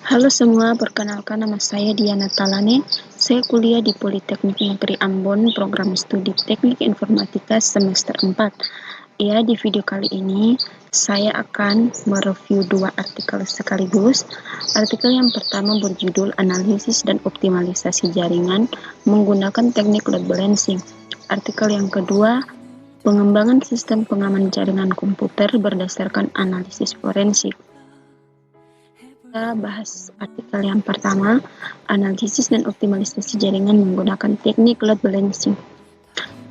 Halo semua, perkenalkan nama saya Diana Talane. Saya kuliah di Politeknik Negeri Ambon, program studi Teknik Informatika semester 4. Ya, di video kali ini saya akan mereview dua artikel sekaligus. Artikel yang pertama berjudul Analisis dan Optimalisasi Jaringan menggunakan Teknik Load Balancing. Artikel yang kedua, Pengembangan Sistem Pengaman Jaringan Komputer berdasarkan Analisis Forensik. Kita bahas artikel yang pertama, analisis dan optimalisasi jaringan menggunakan teknik load balancing.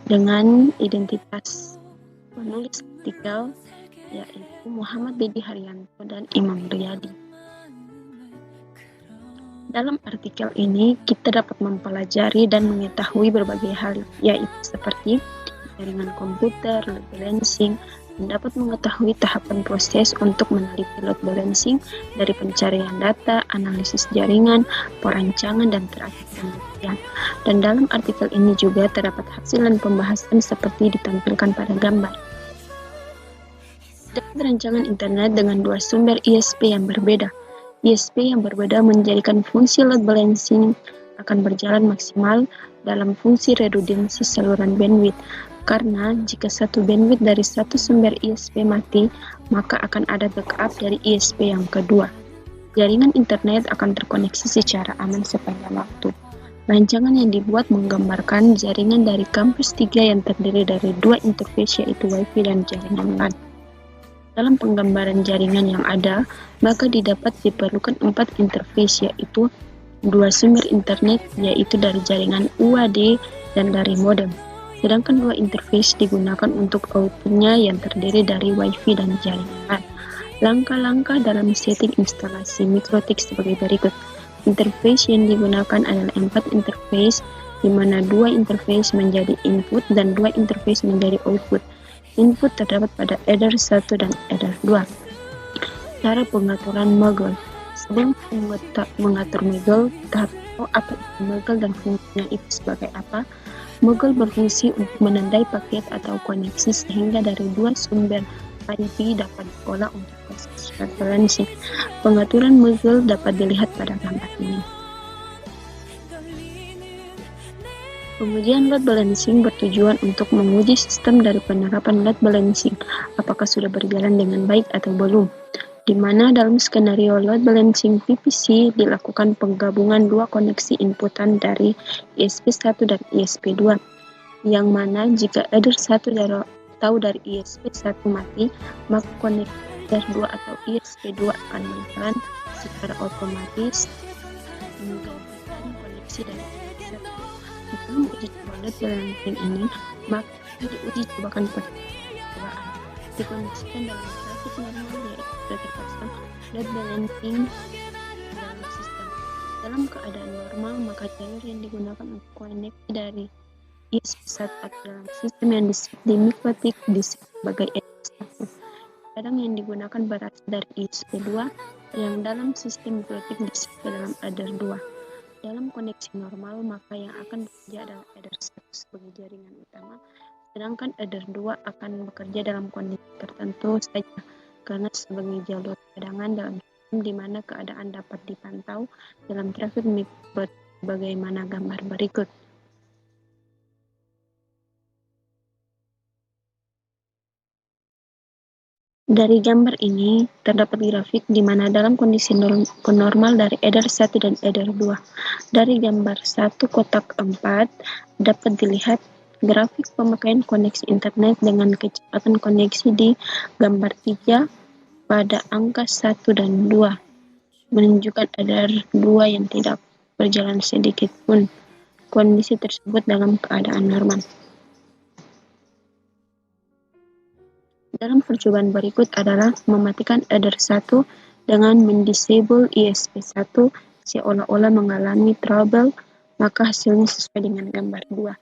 Dengan identitas penulis artikel yaitu Muhammad Dedi Haryanto dan Imam Riyadi. Dalam artikel ini kita dapat mempelajari dan mengetahui berbagai hal, yaitu seperti jaringan komputer, load balancing, dan dapat mengetahui tahapan proses untuk meneliti load balancing dari pencarian data, analisis jaringan, perancangan, dan terakhir penelitian. Dan dalam artikel ini juga terdapat hasil dan pembahasan seperti ditampilkan pada gambar. Dapat rancangan internet dengan dua sumber ISP yang berbeda. ISP yang berbeda menjadikan fungsi load balancing akan berjalan maksimal dalam fungsi redundansi saluran bandwidth. Karena jika satu bandwidth dari satu sumber ISP mati, maka akan ada backup dari ISP yang kedua. Jaringan internet akan terkoneksi secara aman sepanjang waktu. Rancangan yang dibuat menggambarkan jaringan dari kampus 3 yang terdiri dari dua interface yaitu Wi-Fi dan jaringan LAN. Dalam penggambaran jaringan yang ada, maka diperlukan 4 interface yaitu dua sumber internet yaitu dari jaringan UAD dan dari modem. Sedangkan dua interface digunakan untuk outputnya yang terdiri dari Wi-Fi dan jaringan. Langkah-langkah dalam setting instalasi MikroTik sebagai berikut. Interface yang digunakan adalah 4 interface, di mana 2 interface menjadi input dan 2 interface menjadi output. Input terdapat pada header 1 dan header 2. Cara pengaturan mogul. Sebelum mengatur mogul, kita harus tahu apa itu mogul dan fungsinya itu sebagai apa. Mogul berfungsi untuk menandai paket atau koneksi sehingga dari dua sumber IP dapat diolah untuk proses load balancing. Pengaturan mogul dapat dilihat pada gambar ini. Pengujian load balancing bertujuan untuk menguji sistem dari penerapan load balancing, apakah sudah berjalan dengan baik atau belum. Di mana dalam skenario load balancing PPC dilakukan penggabungan dua koneksi inputan dari ISP1 dan ISP2, yang mana jika header 1 dari ISP1 mati, maka konektor 2 atau ISP2 akan berjalan secara otomatis menggantikan koneksi dari ISP1. Dalam uji coba load balancing ini, maka diuji cobakan percobaan dikoneksikan dalam grafik normal yaitu sudah terpasang load balancing dalam sistem. Dalam keadaan normal, maka jalur yang digunakan untuk koneksi dari ISP1 dalam sistem yang disebut di MikroTik disebut sebagai header 1. Kadang yang digunakan berasal dari ISP2 yang dalam sistem MikroTik disebut dalam header 2. Dalam koneksi normal, maka yang akan bekerja adalah header 1 sebagai jaringan utama, sedangkan header 2 akan bekerja dalam kondisi tertentu saja karena sebagai jalur cadangan dalam sistem di mana keadaan dapat dipantau dalam trafik MikroTik sebagaimana gambar berikut. Dari gambar ini terdapat grafik di mana dalam kondisi normal dari header 1 dan header 2. Dari gambar 1 kotak 4 dapat dilihat grafik pemakaian koneksi internet dengan kecepatan koneksi di gambar 3 pada angka 1 dan 2 menunjukkan header 2 yang tidak berjalan sedikit pun. Kondisi tersebut dalam keadaan normal. Dalam percobaan berikut adalah mematikan header 1 dengan mendisable ISP1 seolah-olah mengalami trouble, maka hasilnya sesuai dengan gambar 2.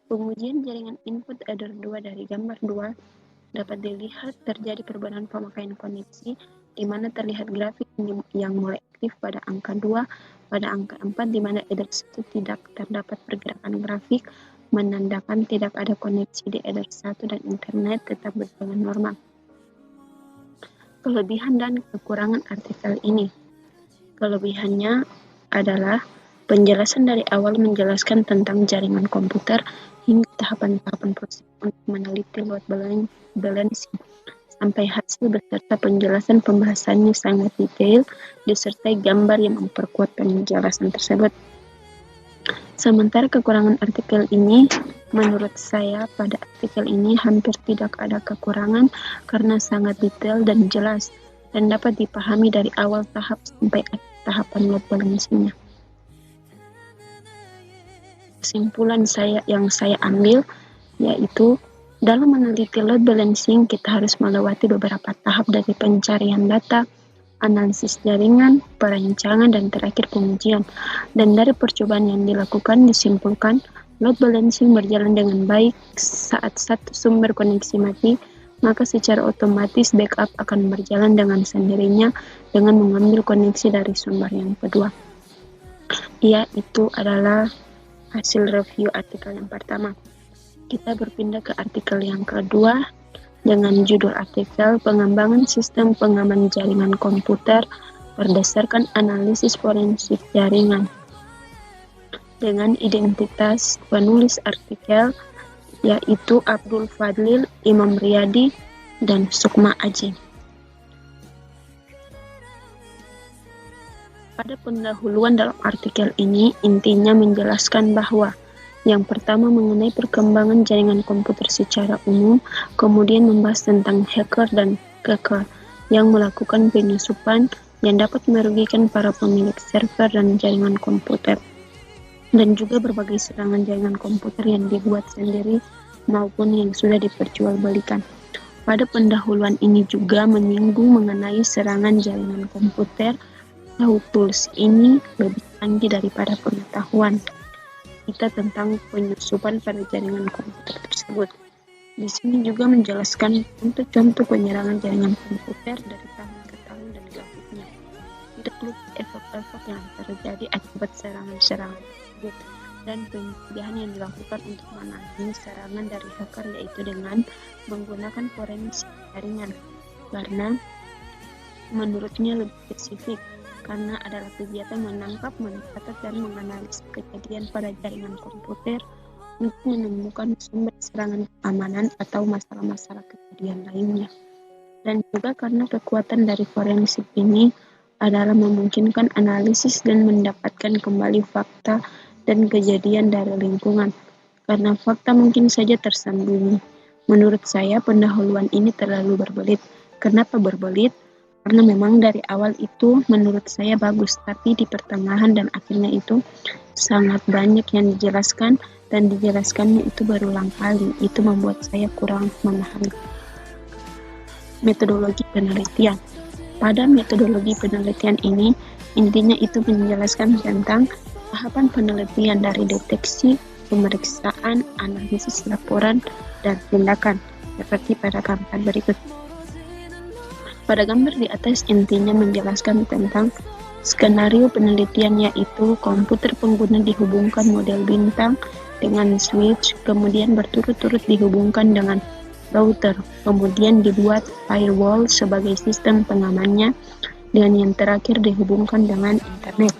Pengujian jaringan input header 2 dari gambar 2 dapat dilihat terjadi perubahan pemakaian koneksi di mana terlihat grafik yang mulai aktif pada angka 2, pada angka 4 di mana header 1 tidak terdapat pergerakan grafik, menandakan tidak ada koneksi di header 1 dan internet tetap berjalan normal. Kelebihan dan kekurangan artikel ini. Kelebihannya adalah penjelasan dari awal menjelaskan tentang jaringan komputer hingga tahapan-tahapan proses untuk meneliti load balancing sampai hasil beserta penjelasan pembahasannya sangat detail disertai gambar yang memperkuat penjelasan tersebut. Sementara kekurangan artikel ini, menurut saya pada artikel ini hampir tidak ada kekurangan karena sangat detail dan jelas dan dapat dipahami dari awal tahap sampai akhir tahapan load balancingnya. Kesimpulan yang saya ambil yaitu dalam meneliti load balancing kita harus melewati beberapa tahap dari pencarian data, analisis jaringan, perancangan, dan terakhir pengujian. Dan dari percobaan yang dilakukan disimpulkan load balancing berjalan dengan baik saat satu sumber koneksi mati, maka secara otomatis backup akan berjalan dengan sendirinya dengan mengambil koneksi dari sumber yang kedua. Itu adalah hasil review artikel yang pertama. Kita berpindah ke artikel yang kedua dengan judul artikel Pengembangan Sistem Pengaman Jaringan Komputer berdasarkan Analisis Forensik Jaringan. Dengan identitas penulis artikel yaitu Abdul Fadlil, Imam Riyadi, dan Sukma Aji. Pada pendahuluan dalam artikel ini, intinya menjelaskan bahwa yang pertama mengenai perkembangan jaringan komputer secara umum, kemudian membahas tentang hacker dan cracker yang melakukan penyusupan yang dapat merugikan para pemilik server dan jaringan komputer, dan juga berbagai serangan jaringan komputer yang dibuat sendiri maupun yang sudah diperjualbelikan. Pada pendahuluan ini juga menyinggung mengenai serangan jaringan komputer atau tools ini lebih canggih daripada pengetahuan kita tentang penyusupan pada jaringan komputer tersebut. Di sini juga menjelaskan contoh-contoh penyerangan jaringan komputer dari tahun ke tahun dan grafiknya. Tidak lupa efek-efek yang terjadi akibat serangan-serangan tersebut dan pencegahan yang dilakukan untuk menangani serangan dari hacker yaitu dengan menggunakan forensik jaringan, karena menurutnya lebih spesifik karena adalah kegiatan menangkap, mencatat, dan menganalisis kejadian pada jaringan komputer untuk menemukan sumber serangan keamanan atau masalah-masalah kejadian lainnya. Dan juga karena kekuatan dari forensik ini adalah memungkinkan analisis dan mendapatkan kembali fakta dan kejadian dari lingkungan, karena fakta mungkin saja tersembunyi. Menurut saya pendahuluan ini terlalu berbelit. Kenapa berbelit? Karena memang dari awal itu menurut saya bagus, tapi di pertengahan dan akhirnya itu sangat banyak yang dijelaskan dan dijelaskannya itu berulang kali. Itu membuat saya kurang memahami. Metodologi penelitian. Pada metodologi penelitian ini, intinya itu menjelaskan tentang tahapan penelitian dari deteksi, pemeriksaan, analisis laporan, dan tindakan, seperti pada gambar berikut. Pada gambar di atas intinya menjelaskan tentang skenario penelitian yaitu komputer pengguna dihubungkan model bintang dengan switch, kemudian berturut-turut dihubungkan dengan router, kemudian dibuat firewall sebagai sistem pengamannya, dan yang terakhir dihubungkan dengan internet.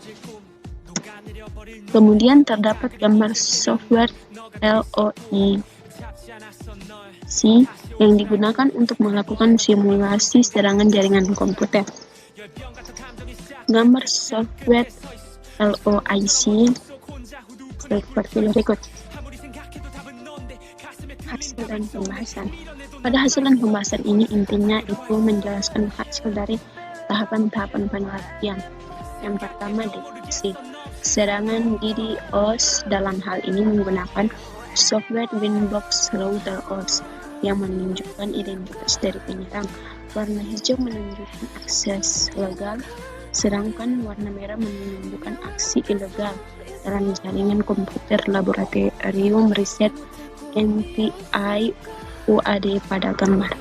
Kemudian terdapat gambar software LOIC yang digunakan untuk melakukan simulasi serangan jaringan komputer. Gambar software LOIC seperti berikut. Hasil dan pembahasan. Pada hasil dan pembahasan ini intinya itu menjelaskan hasil dari tahapan-tahapan penelitian. Yang pertama deteksi. Serangan DDoS dalam hal ini menggunakan software Winbox Router OS yang menunjukkan identitas dari penyerang. Warna hijau menunjukkan akses legal, sedangkan warna merah menunjukkan aksi ilegal dalam jaringan komputer laboratorium riset MTI UAD pada gambar.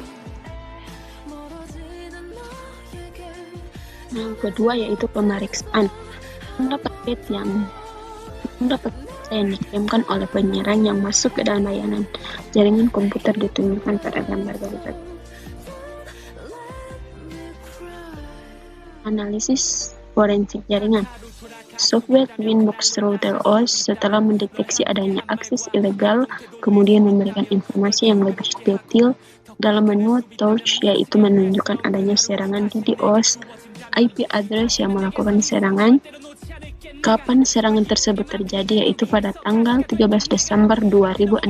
Yang kedua yaitu pemeriksaan. Paket yang dikirimkan oleh penyerang yang masuk ke dalam layanan jaringan komputer ditunjukkan pada gambar berikut. Analisis forensik jaringan. Software Twinbox Router OS setelah mendeteksi adanya akses ilegal, kemudian memberikan informasi yang lebih detail dalam menu Torch, yaitu menunjukkan adanya serangan di DOS, IP address yang melakukan serangan, kapan serangan tersebut terjadi, yaitu pada tanggal 13 Desember 2016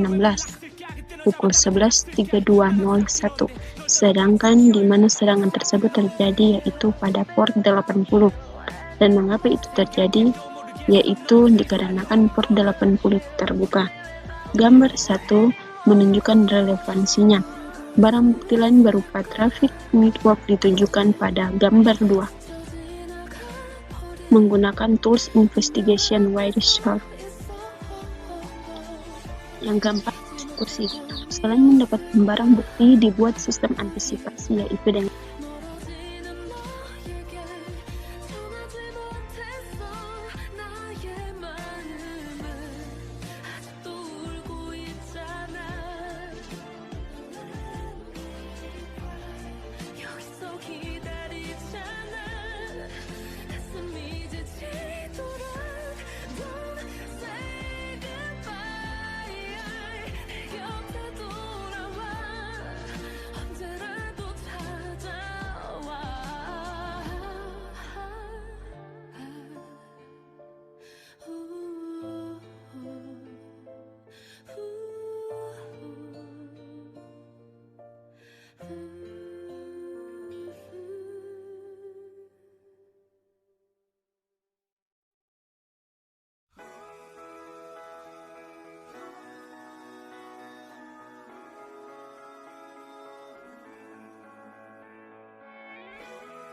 pukul 11.3201, sedangkan di mana serangan tersebut terjadi yaitu pada port 80. Dan mengapa itu terjadi? Yaitu dikarenakan port 80 terbuka. Gambar 1 menunjukkan relevansinya. Barang bukti lain berupa traffic network ditunjukkan pada gambar 2 menggunakan tools investigation Wireshark. Yang keempat, eksekusi. Selain mendapat barang bukti, dibuat sistem antisipasi, yaitu dengan